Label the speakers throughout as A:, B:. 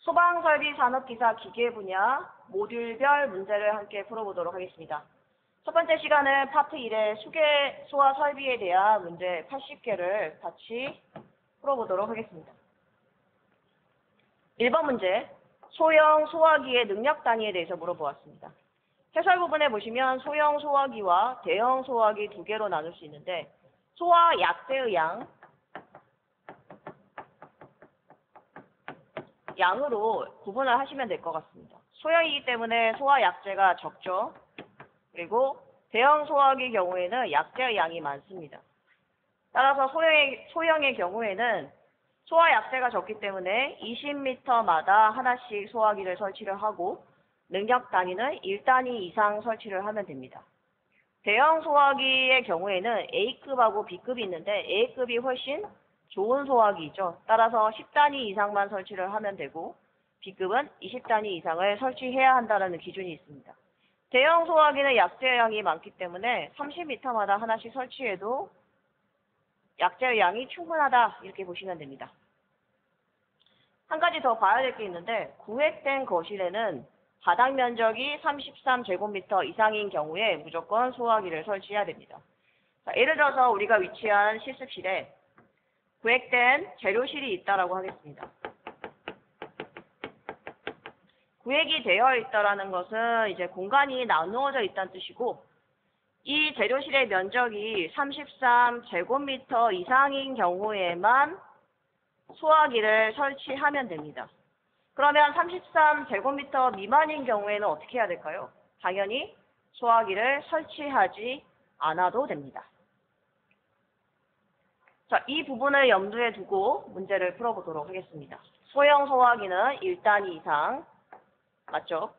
A: 소방설비산업기사 기계 분야 모듈별 문제를 함께 풀어보도록 하겠습니다. 첫 번째 시간은 파트 1의 수계 소화 설비에 대한 문제 80개를 같이 풀어보도록 하겠습니다. 1번 문제, 소형 소화기의 능력 단위에 대해서 물어보았습니다. 해설 부분에 보시면 소형 소화기와 대형 소화기 두 개로 나눌 수 있는데 소화 약재의 양으로 구분을 하시면 될 것 같습니다. 소형이기 때문에 소화 약재가 적죠. 그리고 대형 소화기 경우에는 약재의 양이 많습니다. 따라서 소형의 경우에는 소화 약재가 적기 때문에 20m마다 하나씩 소화기를 설치를 하고 능력 단위는 1단위 이상 설치를 하면 됩니다. 대형 소화기의 경우에는 A급하고 B급이 있는데 A급이 훨씬 좋은 소화기죠. 따라서 10단위 이상만 설치를 하면 되고 B급은 20단위 이상을 설치해야 한다는 기준이 있습니다. 대형 소화기는 약재의 양이 많기 때문에 30m마다 하나씩 설치해도 약재의 양이 충분하다 이렇게 보시면 됩니다. 한 가지 더 봐야 될 게 있는데 구획된 거실에는 바닥 면적이 33제곱미터 이상인 경우에 무조건 소화기를 설치해야 됩니다. 자, 예를 들어서 우리가 위치한 실습실에 구획된 재료실이 있다라고 하겠습니다. 구획이 되어 있다라는 것은 이제 공간이 나누어져 있다는 뜻이고 이 재료실의 면적이 33제곱미터 이상인 경우에만 소화기를 설치하면 됩니다. 그러면 33제곱미터 미만인 경우에는 어떻게 해야 될까요? 당연히 소화기를 설치하지 않아도 됩니다. 자, 이 부분을 염두에 두고 문제를 풀어보도록 하겠습니다. 소형 소화기는 1단위 이상, 맞죠?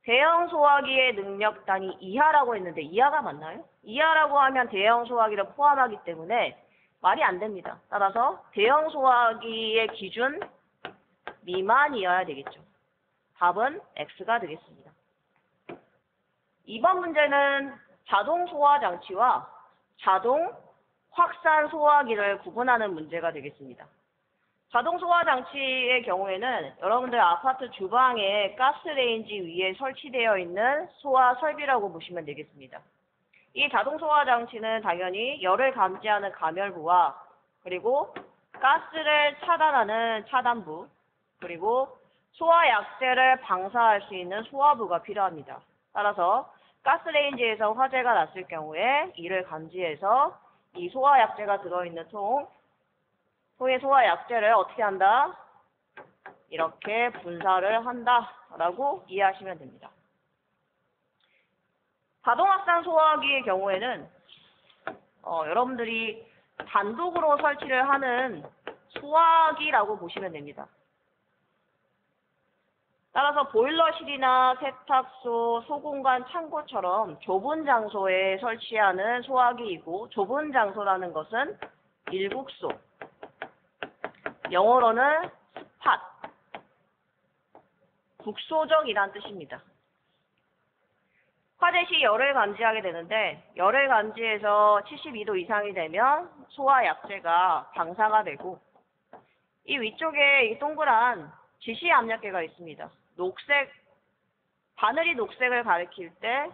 A: 대형 소화기의 능력 단위 이하라고 했는데 이하가 맞나요? 이하라고 하면 대형 소화기를 포함하기 때문에 말이 안 됩니다. 따라서 대형 소화기의 기준 미만이어야 되겠죠. 답은 X가 되겠습니다. 2번 문제는 자동 소화 장치와 자동 확산 소화기를 구분하는 문제가 되겠습니다. 자동 소화 장치의 경우에는 여러분들 아파트 주방에 가스레인지 위에 설치되어 있는 소화 설비라고 보시면 되겠습니다. 이 자동 소화 장치는 당연히 열을 감지하는 가멸부와 그리고 가스를 차단하는 차단부 그리고 소화 약재를 방사할 수 있는 소화부가 필요합니다. 따라서 가스레인지에서 화재가 났을 경우에 이를 감지해서 이 소화 약재가 들어있는 통에 소화 약재를 어떻게 한다? 이렇게 분사를 한다라고 이해하시면 됩니다. 자동 확산 소화기의 경우에는 여러분들이 단독으로 설치를 하는 소화기라고 보시면 됩니다. 따라서 보일러실이나 세탁소, 소공간, 창고처럼 좁은 장소에 설치하는 소화기이고 좁은 장소라는 것은 일국소, 영어로는 스팟, 국소적이란 뜻입니다. 화재 시 열을 감지하게 되는데 열을 감지해서 72도 이상이 되면 소화 약재가 방사가 되고 이 위쪽에 이 동그란 지시 압력계가 있습니다. 바늘이 녹색을 가리킬 때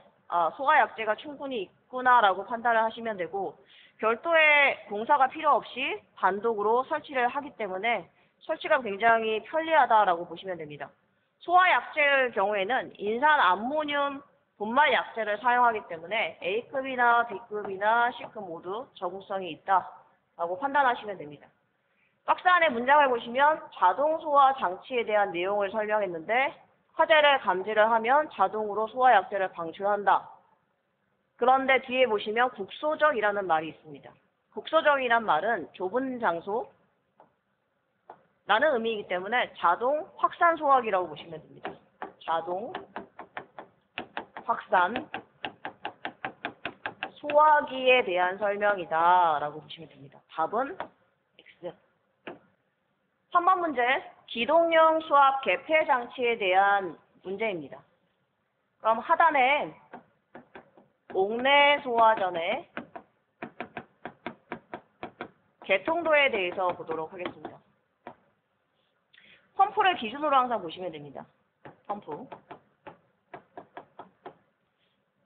A: 소화 약재가 충분히 있구나라고 판단을 하시면 되고 별도의 공사가 필요 없이 단독으로 설치를 하기 때문에 설치가 굉장히 편리하다라고 보시면 됩니다. 소화 약재의 경우에는 인산 암모늄 분말 약재를 사용하기 때문에 A급이나 B급이나 C급 모두 적응성이 있다라고 판단하시면 됩니다. 박스 안에 문장을 보시면 자동 소화 장치에 대한 내용을 설명했는데 화재를 감지를 하면 자동으로 소화 약재를 방출한다. 그런데 뒤에 보시면 국소적이라는 말이 있습니다. 국소적이란 말은 좁은 장소라는 의미이기 때문에 자동 확산 소화기라고 보시면 됩니다. 자동 확산 소화기에 대한 설명이다 라고 보시면 됩니다. 답은 X. 3번 문제, 기동용 수압 개폐 장치에 대한 문제입니다. 그럼 하단에 옥내 소화전의 개통도에 대해서 보도록 하겠습니다. 펌프를 기준으로 항상 보시면 됩니다.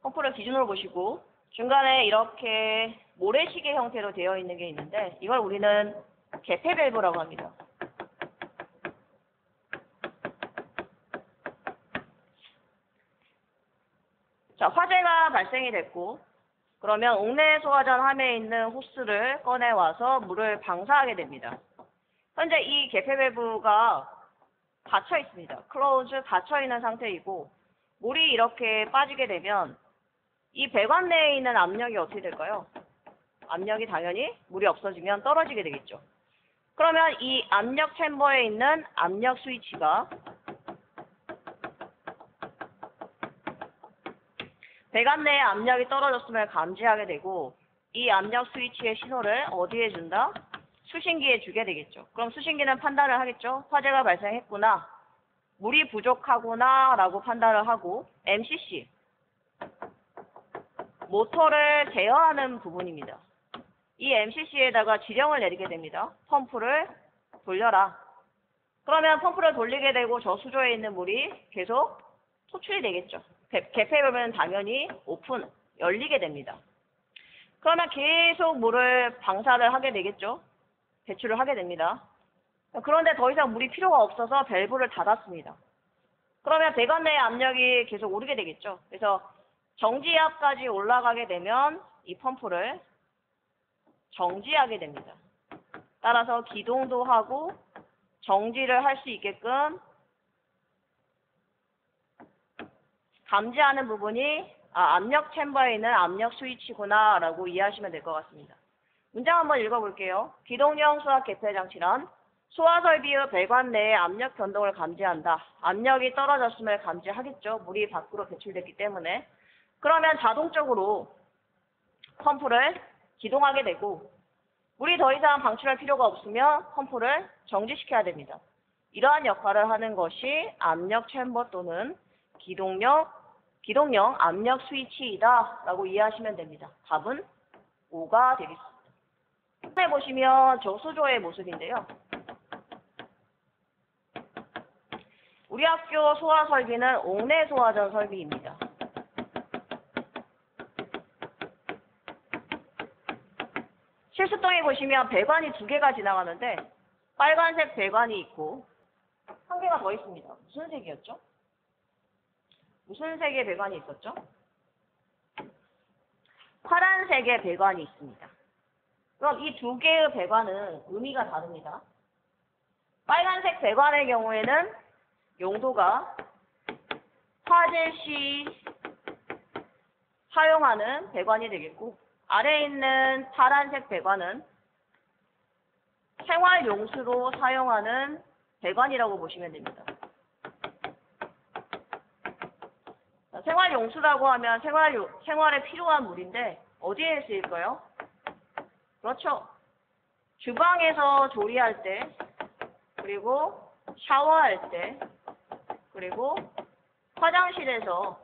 A: 펌프를 기준으로 보시고 중간에 이렇게 모래시계 형태로 되어 있는 게 있는데 이걸 우리는 개폐 밸브라고 합니다. 자, 화재가 발생이 됐고 그러면 옥내 소화전 함에 있는 호스를 꺼내와서 물을 방사하게 됩니다. 현재 이 개폐 밸브가 닫혀 있습니다. 클로즈 닫혀 있는 상태이고 물이 이렇게 빠지게 되면 이 배관 내에 있는 압력이 어떻게 될까요? 압력이 당연히 물이 없어지면 떨어지게 되겠죠. 그러면 이 압력 챔버에 있는 압력 스위치가 배관 내에 압력이 떨어졌음을 감지하게 되고 이 압력 스위치의 신호를 어디에 준다? 수신기에 주게 되겠죠. 그럼 수신기는 판단을 하겠죠. 화재가 발생했구나. 물이 부족하구나 라고 판단을 하고 MCC 모터를 제어하는 부분입니다. 이 MCC에다가 지령을 내리게 됩니다. 펌프를 돌려라. 그러면 펌프를 돌리게 되고 저 수조에 있는 물이 계속 소출이 되겠죠. 개폐밸브는 당연히 오픈, 열리게 됩니다. 그러면 계속 물을 방사를 하게 되겠죠. 배출을 하게 됩니다. 그런데 더 이상 물이 필요가 없어서 밸브를 닫았습니다. 그러면 배관 내의 압력이 계속 오르게 되겠죠. 그래서 정지압까지 올라가게 되면 이 펌프를 정지하게 됩니다. 따라서 기동도 하고 정지를 할 수 있게끔 감지하는 부분이 압력 챔버에 있는 압력 스위치구나 라고 이해하시면 될 것 같습니다. 문장 한번 읽어볼게요. 기동형 수압 개폐 장치란 소화 설비의 배관 내의 압력 변동을 감지한다. 압력이 떨어졌음을 감지하겠죠. 물이 밖으로 배출됐기 때문에. 그러면 자동적으로 펌프를 기동하게 되고 물이 더 이상 방출할 필요가 없으면 펌프를 정지시켜야 됩니다. 이러한 역할을 하는 것이 압력 챔버 또는 기동형 압력 스위치이다 라고 이해하시면 됩니다. 답은 5가 되겠습니다. 에 보시면 저 수조의 모습인데요. 우리 학교 소화 설비는 옥내 소화전 설비입니다. 실습동에 보시면 배관이 2개가 지나가는데 빨간색 배관이 있고 한 개가 더 있습니다. 무슨 색이었죠? 무슨 색의 배관이 있었죠? 파란색의 배관이 있습니다. 그럼 이 2개의 배관은 의미가 다릅니다. 빨간색 배관의 경우에는 용도가 화재 시 사용하는 배관이 되겠고 아래에 있는 파란색 배관은 생활용수로 사용하는 배관이라고 보시면 됩니다. 생활용수라고 하면 생활에 필요한 물인데 어디에 쓰일까요? 그렇죠. 주방에서 조리할 때, 그리고 샤워할 때, 그리고 화장실에서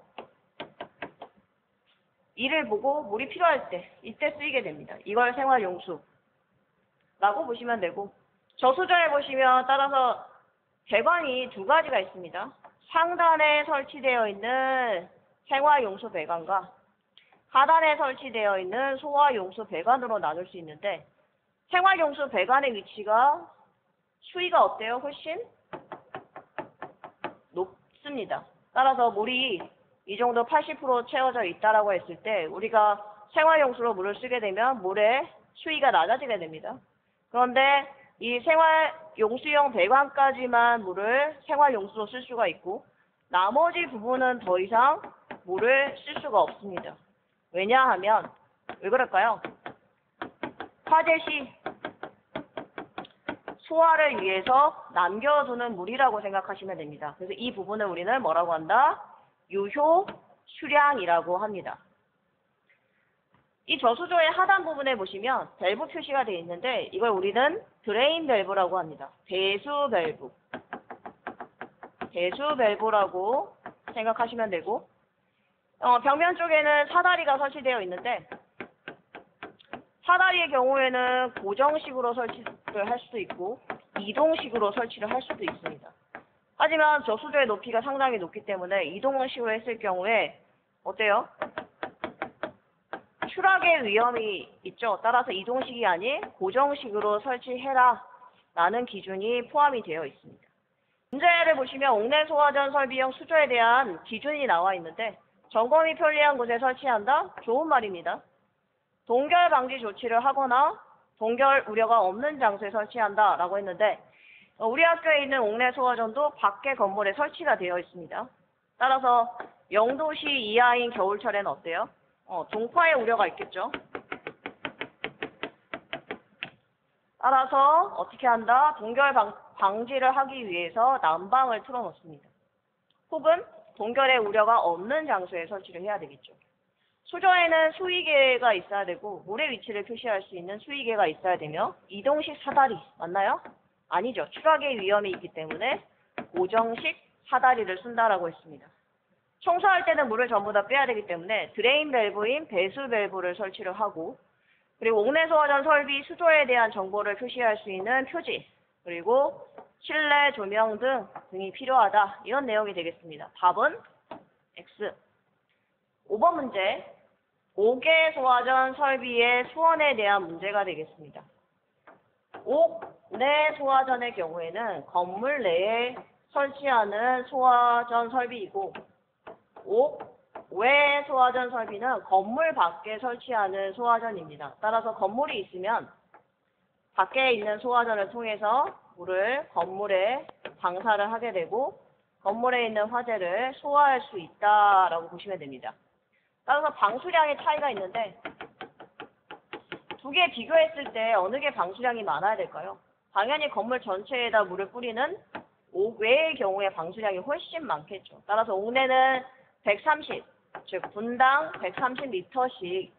A: 일을 보고 물이 필요할 때, 이때 쓰이게 됩니다. 이걸 생활용수라고 보시면 되고 저수조에 보시면 따라서 배관이 2가지가 있습니다. 상단에 설치되어 있는 생활용수 배관과 하단에 설치되어 있는 소화용수 배관으로 나눌 수 있는데 생활용수 배관의 위치가 수위가 어때요? 훨씬 높습니다. 따라서 물이 이 정도 80% 채워져 있다라고 했을 때 우리가 생활용수로 물을 쓰게 되면 물의 수위가 낮아지게 됩니다. 그런데 이 생활용수용 배관까지만 물을 생활용수로 쓸 수가 있고 나머지 부분은 더 이상 물을 쓸 수가 없습니다. 왜냐하면 왜 그럴까요? 화재 시 소화를 위해서 남겨두는 물이라고 생각하시면 됩니다. 그래서 이 부분을 우리는 뭐라고 한다? 유효 수량이라고 합니다. 이 저수조의 하단 부분에 보시면 밸브 표시가 되어 있는데 이걸 우리는 드레인 밸브라고 합니다. 배수 밸브. 배수 밸브라고 생각하시면 되고 벽면 쪽에는 사다리가 설치되어 있는데 사다리의 경우에는 고정식으로 설치를 할 수도 있고 이동식으로 설치를 할 수도 있습니다. 하지만 저수조의 높이가 상당히 높기 때문에 이동식으로 했을 경우에 어때요? 추락의 위험이 있죠. 따라서 이동식이 아닌 고정식으로 설치해라 라는 기준이 포함이 되어 있습니다. 문제를 보시면 옥내 소화전 설비용 수조에 대한 기준이 나와 있는데 점검이 편리한 곳에 설치한다? 좋은 말입니다. 동결 방지 조치를 하거나 동결 우려가 없는 장소에 설치한다 라고 했는데 우리 학교에 있는 옥내 소화전도 밖에 건물에 설치가 되어 있습니다. 따라서 0도씨 이하인 겨울철에는 어때요? 동파의 우려가 있겠죠. 따라서 어떻게 한다? 동결 방지를 하기 위해서 난방을 틀어놓습니다. 혹은 동결의 우려가 없는 장소에 설치를 해야 되겠죠. 수조에는 수위계가 있어야 되고 물의 위치를 표시할 수 있는 수위계가 있어야 되며 이동식 사다리 맞나요? 아니죠. 추락의 위험이 있기 때문에 고정식 사다리를 쓴다라고 했습니다. 청소할 때는 물을 전부 다 빼야 되기 때문에 드레인 밸브인 배수 밸브를 설치를 하고 그리고 옥내 소화전 설비 수조에 대한 정보를 표시할 수 있는 표지 그리고 실내 조명 등이 필요하다. 이런 내용이 되겠습니다. 답은 X. 5번 문제. 옥외 소화전 설비의 수원에 대한 문제가 되겠습니다. 옥내 소화전의 경우에는 건물 내에 설치하는 소화전 설비이고 옥외 소화전 설비는 건물 밖에 설치하는 소화전입니다. 따라서 건물이 있으면 밖에 있는 소화전을 통해서 물을 건물에 방사를 하게 되고 건물에 있는 화재를 소화할 수 있다라고 보시면 됩니다. 따라서 방수량의 차이가 있는데 두 개 비교했을 때 어느 게 방수량이 많아야 될까요? 당연히 건물 전체에다 물을 뿌리는 옥외의 경우에 방수량이 훨씬 많겠죠. 따라서 옥내는 130, 즉 분당 130리터씩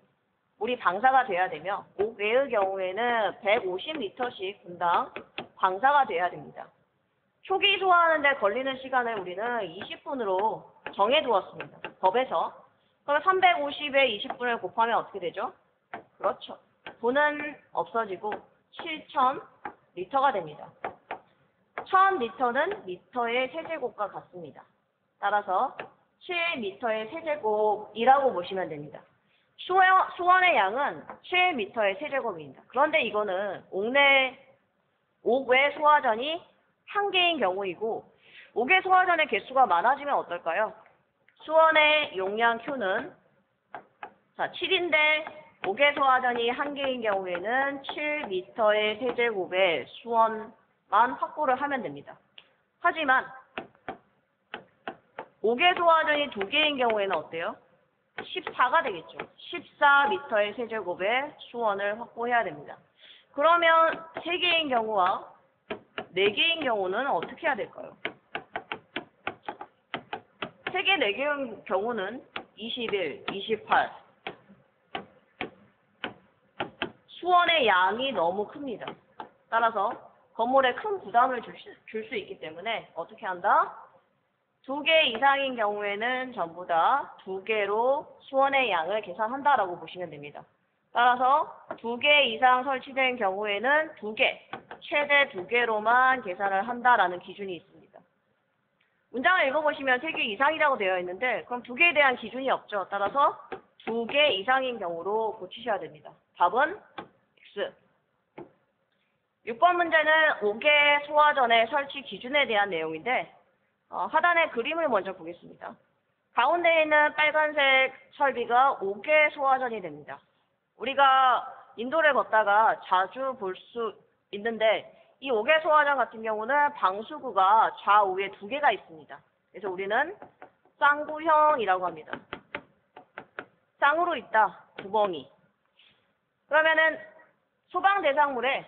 A: 물이 방사가 돼야 되며 옥외의 경우에는 150리터씩 분당 방사가 돼야 됩니다. 초기 소화하는 데 걸리는 시간을 우리는 20분으로 정해두었습니다. 법에서. 그럼 350에 20분을 곱하면 어떻게 되죠? 그렇죠. 분은 없어지고 7,000리터가 됩니다. 1,000리터는 미터의 세제곱과 같습니다. 따라서 7미터의 세제곱이라고 보시면 됩니다. 수원의 양은 7미터의 세제곱입니다. 그런데 이거는 옥외 소화전이 한 개인 경우이고 옥외 소화전의 개수가 많아지면 어떨까요? 수원의 용량 Q는 7인데 옥외 소화전이 한 개인 경우에는 7미터의 세제곱에 수원만 확보를 하면 됩니다. 하지만 옥외 소화전이 두 개인 경우에는 어때요? 14가 되겠죠. 14미터의 세제곱에 수원을 확보해야 됩니다. 그러면 3개인 경우와 4개인 경우는 어떻게 해야 될까요? 3개, 4개인 경우는 21, 28. 수원의 양이 너무 큽니다. 따라서 건물에 큰 부담을 줄 수 있기 때문에 어떻게 한다? 2개 이상인 경우에는 전부 다 2개로 수원의 양을 계산한다라고 보시면 됩니다. 따라서 2개 이상 설치된 경우에는 2개, 최대 2개로만 계산을 한다라는 기준이 있습니다. 문장을 읽어보시면 3개 이상이라고 되어 있는데 그럼 2개에 대한 기준이 없죠. 따라서 2개 이상인 경우로 고치셔야 됩니다. 답은 X. 6번 문제는 5개 소화전의 설치 기준에 대한 내용인데 하단의 그림을 먼저 보겠습니다. 가운데 있는 빨간색 설비가 5개 소화전이 됩니다. 우리가 인도를 걷다가 자주 볼 수 있는데 이 5개 소화전 같은 경우는 방수구가 좌우에 2개가 있습니다. 그래서 우리는 쌍구형이라고 합니다. 쌍으로 있다, 구멍이. 그러면은 소방 대상물에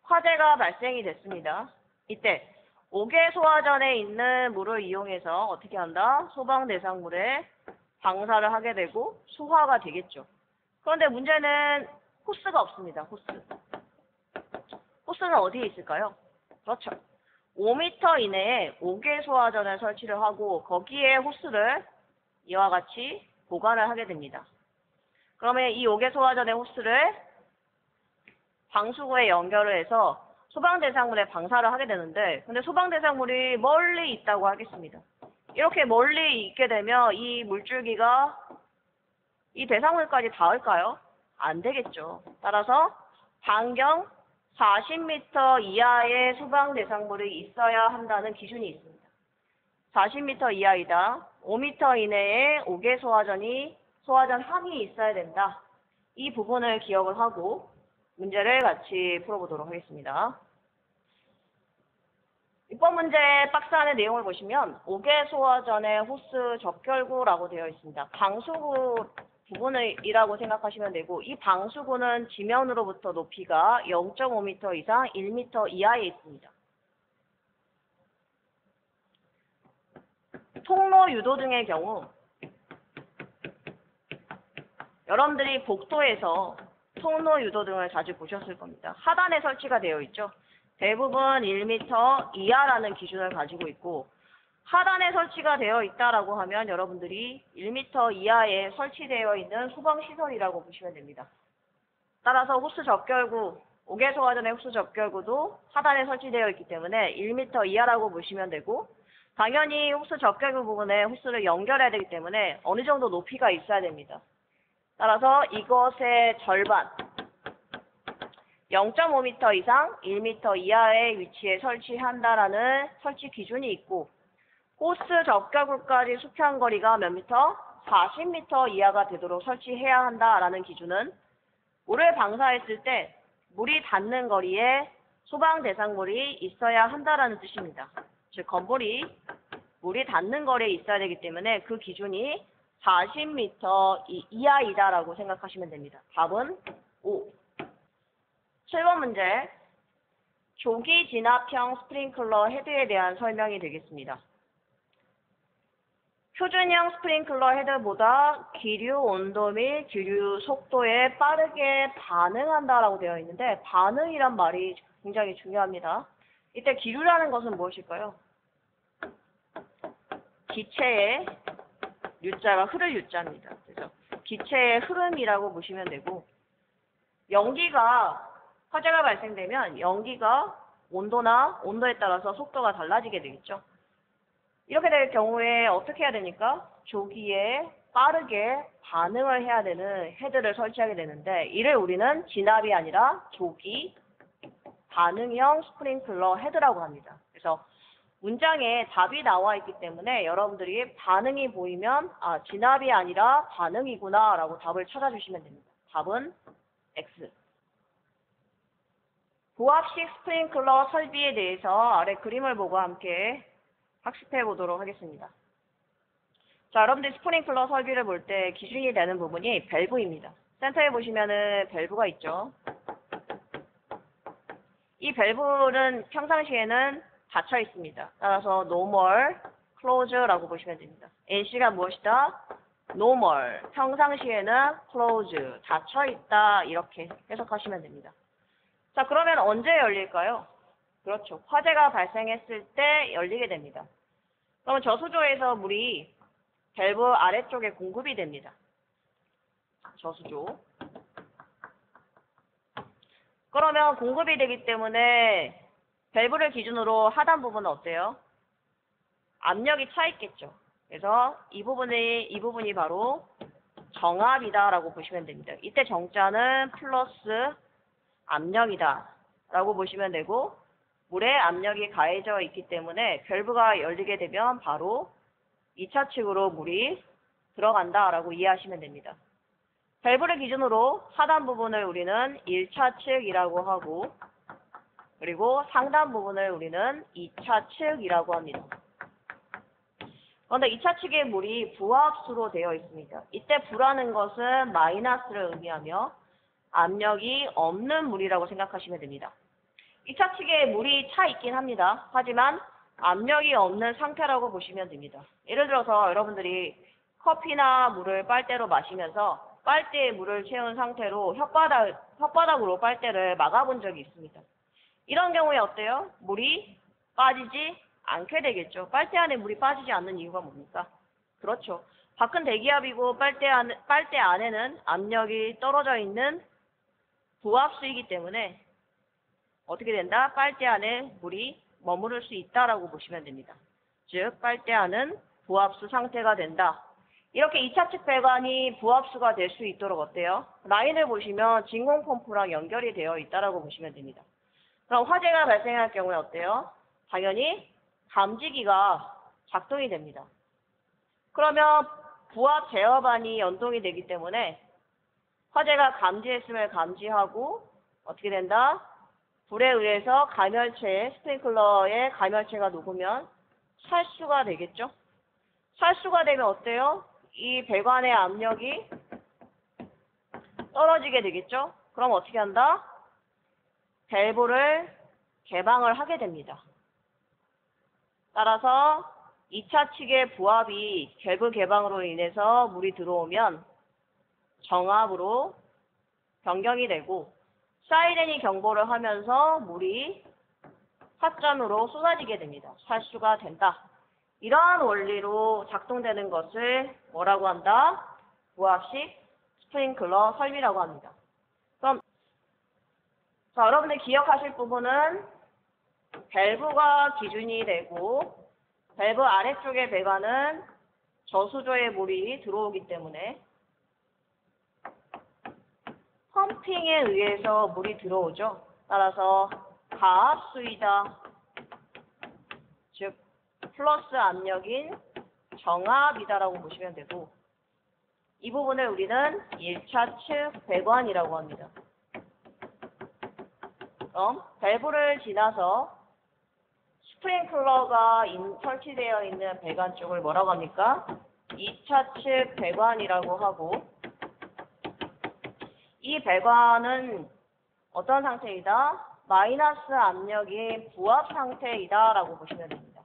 A: 화재가 발생이 됐습니다. 이때 5개 소화전에 있는 물을 이용해서 어떻게 한다? 소방 대상물에 방사를 하게 되고 소화가 되겠죠. 그런데 문제는 호스가 없습니다. 호스는 어디에 있을까요? 그렇죠. 5m 이내에 5개 소화전을 설치를 하고 거기에 호스를 이와 같이 보관을 하게 됩니다. 그러면 이 5개 소화전의 호스를 방수구에 연결을 해서 소방 대상물에 방사를 하게 되는데, 근데 소방 대상물이 멀리 있다고 하겠습니다. 이렇게 멀리 있게 되면 이 물줄기가 이 대상물까지 닿을까요? 안 되겠죠. 따라서 반경 40m 이하의 소방 대상물이 있어야 한다는 기준이 있습니다. 40m 이하이다. 5m 이내에 5개 소화전 항이 있어야 된다. 이 부분을 기억을 하고 문제를 같이 풀어보도록 하겠습니다. 6번 문제 박스 안에 내용을 보시면 5개 소화전의 호스 적결구라고 되어 있습니다. 방수구 부분이라고 생각하시면 되고, 이 방수구는 지면으로부터 높이가 0.5m 이상 1m 이하에 있습니다. 통로 유도 등의 경우 여러분들이 복도에서 통로 유도 등을 자주 보셨을 겁니다. 하단에 설치가 되어 있죠. 대부분 1m 이하라는 기준을 가지고 있고, 하단에 설치가 되어 있다라고 하면 여러분들이 1m 이하에 설치되어 있는 소방시설이라고 보시면 됩니다. 따라서 호스 적결구, 5개 소화전의 호스 적결구도 하단에 설치되어 있기 때문에 1m 이하라고 보시면 되고, 당연히 호스 적결구 부분에 호스를 연결해야 되기 때문에 어느 정도 높이가 있어야 됩니다. 따라서 이것의 절반, 0.5m 이상 1m 이하의 위치에 설치한다라는 설치 기준이 있고, 호스 적결구까지 수평 거리가 몇 미터? 40m 이하가 되도록 설치해야 한다라는 기준은 물을 방사했을 때 물이 닿는 거리에 소방 대상물이 있어야 한다라는 뜻입니다. 즉 건물이 물이 닿는 거리에 있어야 되기 때문에 그 기준이 40m 이하이다라고 생각하시면 됩니다. 답은 5. 7번 문제. 조기 진압형 스프링클러 헤드에 대한 설명이 되겠습니다. 표준형 스프링클러 헤드보다 기류 온도 및 기류 속도에 빠르게 반응한다라고 되어 있는데, 반응이란 말이 굉장히 중요합니다. 이때 기류라는 것은 무엇일까요? 기체의 유자가 흐를 유자입니다. 그래서 기체의 흐름이라고 보시면 되고, 연기가 화재가 발생되면 연기가 온도에 따라서 속도가 달라지게 되겠죠. 이렇게 될 경우에 어떻게 해야 되니까? 조기에 빠르게 반응을 해야 되는 헤드를 설치하게 되는데, 이를 우리는 진압이 아니라 조기 반응형 스프링클러 헤드라고 합니다. 그래서 문장에 답이 나와 있기 때문에 여러분들이 반응이 보이면 진압이 아니라 반응이구나 라고 답을 찾아주시면 됩니다. 답은 X. 고압식 스프링클러 설비에 대해서 아래 그림을 보고 함께 학습해 보도록 하겠습니다. 자, 여러분들 스프링클러 설비를 볼 때 기준이 되는 부분이 밸브입니다. 센터에 보시면은 밸브가 있죠. 이 밸브는 평상시에는 닫혀 있습니다. 따라서 normal, close라고 보시면 됩니다. NC가 무엇이다? normal, 평상시에는 close, 닫혀 있다 이렇게 해석하시면 됩니다. 자, 그러면 언제 열릴까요? 그렇죠. 화재가 발생했을 때 열리게 됩니다. 그러면 저수조에서 물이 밸브 아래쪽에 공급이 됩니다. 저수조. 그러면 공급이 되기 때문에 밸브를 기준으로 하단 부분은 어때요? 압력이 차 있겠죠. 그래서 이 부분이 바로 정압이다라고 보시면 됩니다. 이때 정자는 플러스 압력이다 라고 보시면 되고, 물에 압력이 가해져 있기 때문에 밸브가 열리게 되면 바로 2차 측으로 물이 들어간다 라고 이해하시면 됩니다. 밸브를 기준으로 하단 부분을 우리는 1차 측이라고 하고, 그리고 상단 부분을 우리는 2차 측이라고 합니다. 그런데 2차 측의 물이 부하압수로 되어 있습니다. 이때 부라는 것은 마이너스를 의미하며 압력이 없는 물이라고 생각하시면 됩니다. 2차 측에 물이 차 있긴 합니다. 하지만 압력이 없는 상태라고 보시면 됩니다. 예를 들어서 여러분들이 커피나 물을 빨대로 마시면서 빨대에 물을 채운 상태로 혓바닥으로 빨대를 막아본 적이 있습니다. 이런 경우에 어때요? 물이 빠지지 않게 되겠죠. 빨대 안에 물이 빠지지 않는 이유가 뭡니까? 그렇죠. 밖은 대기압이고 빨대 안에는 압력이 떨어져 있는 부압수이기 때문에 어떻게 된다? 빨대 안에 물이 머무를 수 있다라고 보시면 됩니다. 즉 빨대 안은 부압수 상태가 된다. 이렇게 2차 측 배관이 부압수가 될 수 있도록 어때요? 라인을 보시면 진공 펌프랑 연결이 되어 있다라고 보시면 됩니다. 그럼 화재가 발생할 경우에 어때요? 당연히 감지기가 작동이 됩니다. 그러면 부압 제어반이 연동이 되기 때문에 화재가 감지했음을 감지하고 어떻게 된다? 불에 의해서 스프링클러에 가열체가 녹으면 살수가 되겠죠? 살수가 되면 어때요? 이 배관의 압력이 떨어지게 되겠죠? 그럼 어떻게 한다? 밸브를 개방을 하게 됩니다. 따라서 2차 측의 부압이 밸브 개방으로 인해서 물이 들어오면 정압으로 변경이 되고 사이렌이 경보를 하면서 물이 하점으로 쏟아지게 됩니다. 살수가 된다. 이러한 원리로 작동되는 것을 뭐라고 한다? 부압식 스프링클러 설비라고 합니다. 그럼 여러분들 기억하실 부분은 밸브가 기준이 되고 밸브 아래쪽의 배관은 저수조의 물이 들어오기 때문에 펌핑에 의해서 물이 들어오죠. 따라서 가압수이다. 즉 플러스 압력인 정압이다라고 보시면 되고 이 부분을 우리는 1차 측 배관이라고 합니다. 그럼 밸브를 지나서 스프링클러가 설치되어 있는 배관 쪽을 뭐라고 합니까? 2차 측 배관이라고 하고 이 배관은 어떤 상태이다? 마이너스 압력인 부압 상태이다 라고 보시면 됩니다.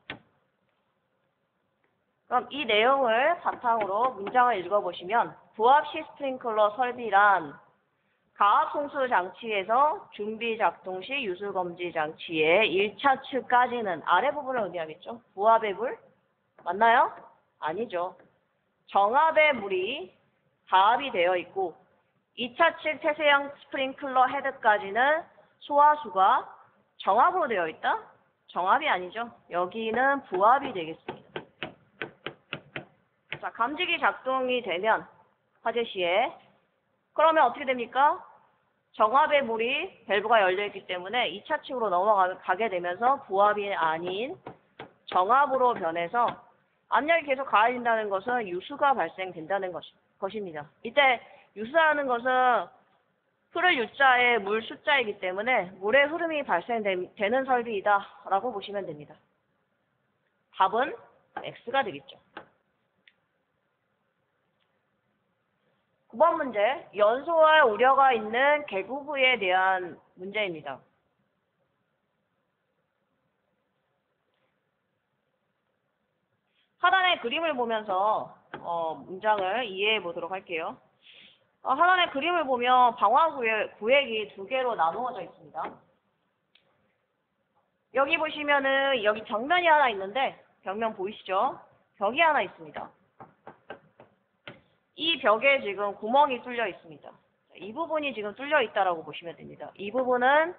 A: 그럼 이 내용을 바탕으로 문장을 읽어보시면 부압식 스프링클러 설비란 가압 송수 장치에서 준비 작동 시 유수 검지 장치의 1차 측까지는 아래 부분을 의미하겠죠. 부압의 물? 맞나요? 아니죠. 정압의 물이 가압이 되어 있고 2차 측 태세형 스프링클러 헤드까지는 소화수가 정압으로 되어 있다? 정압이 아니죠. 여기는 부압이 되겠습니다. 자, 감지기 작동이 되면 화재 시에 그러면 어떻게 됩니까? 정압의 물이 밸브가 열려있기 때문에 2차 측으로 넘어가게 되면서 부압이 아닌 정압으로 변해서 압력이 계속 가해진다는 것은 유수가 발생된다는 것입니다. 이때 유수라는 것은 흐를 유자에 물 숫자이기 때문에 물의 흐름이 발생되는 설비이다 라고 보시면 됩니다. 답은 X가 되겠죠. 9번 문제, 연소할 우려가 있는 개구부에 대한 문제입니다. 하단의 그림을 보면서 문장을 이해해 보도록 할게요. 하단의 그림을 보면 방화구획이 두 개로 나누어져 있습니다. 여기 보시면은 여기 벽면이 하나 있는데 벽면 보이시죠? 벽이 하나 있습니다. 이 벽에 지금 구멍이 뚫려 있습니다. 이 부분이 지금 뚫려 있다라고 보시면 됩니다. 이 부분은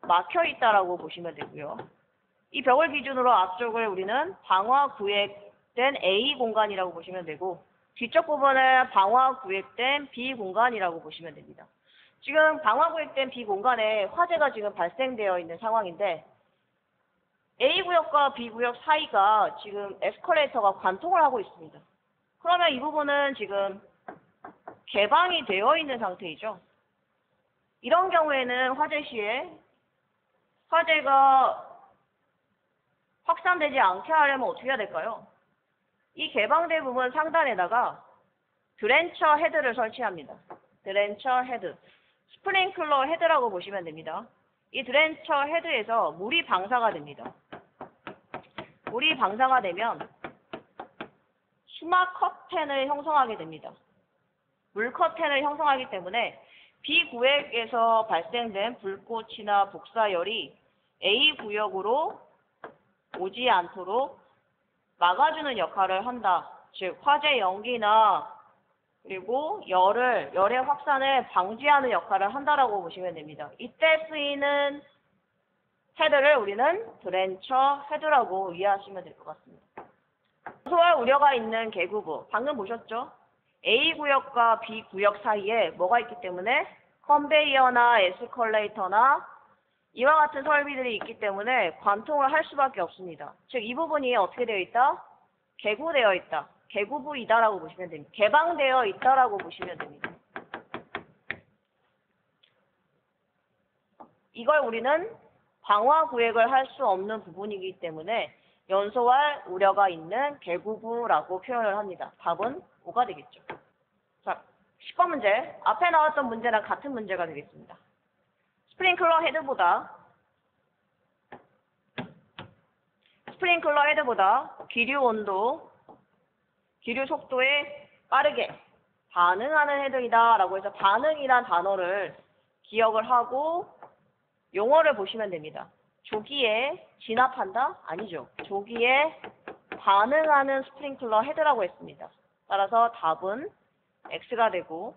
A: 막혀 있다라고 보시면 되고요. 이 벽을 기준으로 앞쪽을 우리는 방화구획된 A 공간이라고 보시면 되고 뒤쪽 부분을 방화구획된 B 공간이라고 보시면 됩니다. 지금 방화구획된 B 공간에 화재가 지금 발생되어 있는 상황인데 A 구역과 B 구역 사이가 지금 에스컬레이터가 관통을 하고 있습니다. 그러면 이 부분은 지금 개방이 되어 있는 상태이죠. 이런 경우에는 화재 시에 화재가 확산되지 않게 하려면 어떻게 해야 될까요? 이 개방된 부분 상단에다가 드렌처 헤드를 설치합니다. 드렌처 헤드. 스프링클러 헤드라고 보시면 됩니다. 이 드렌처 헤드에서 물이 방사가 됩니다. 물이 방사가 되면 수막 커튼을 형성하게 됩니다. 물 커튼을 형성하기 때문에 B 구역에서 발생된 불꽃이나 복사열이 A 구역으로 오지 않도록 막아주는 역할을 한다. 즉 화재 연기나 그리고 열의 확산을 방지하는 역할을 한다라고 보시면 됩니다. 이때 쓰이는 헤드를 우리는 드렌처 헤드라고 이해하시면 될 것 같습니다. 연소할 우려가 있는 계구부, 방금 보셨죠? A 구역과 B 구역 사이에 뭐가 있기 때문에 컨베이어나 에스컬레이터나 이와 같은 설비들이 있기 때문에 관통을 할 수밖에 없습니다. 즉 이 부분이 어떻게 되어 있다? 개구되어 있다. 개구부이다라고 보시면 됩니다. 개방되어 있다라고 보시면 됩니다. 이걸 우리는 방화 구획을 할 수 없는 부분이기 때문에 연소할 우려가 있는 개구부라고 표현을 합니다. 답은 5가 되겠죠. 자, 10번 문제. 앞에 나왔던 문제랑 같은 문제가 되겠습니다. 스프링클러 헤드보다 기류 온도, 기류 속도에 빠르게 반응하는 헤드이다 라고 해서 반응이란 단어를 기억을 하고 용어를 보시면 됩니다. 조기에 진압한다? 아니죠. 조기에 반응하는 스프링클러 헤드라고 했습니다. 따라서 답은 X가 되고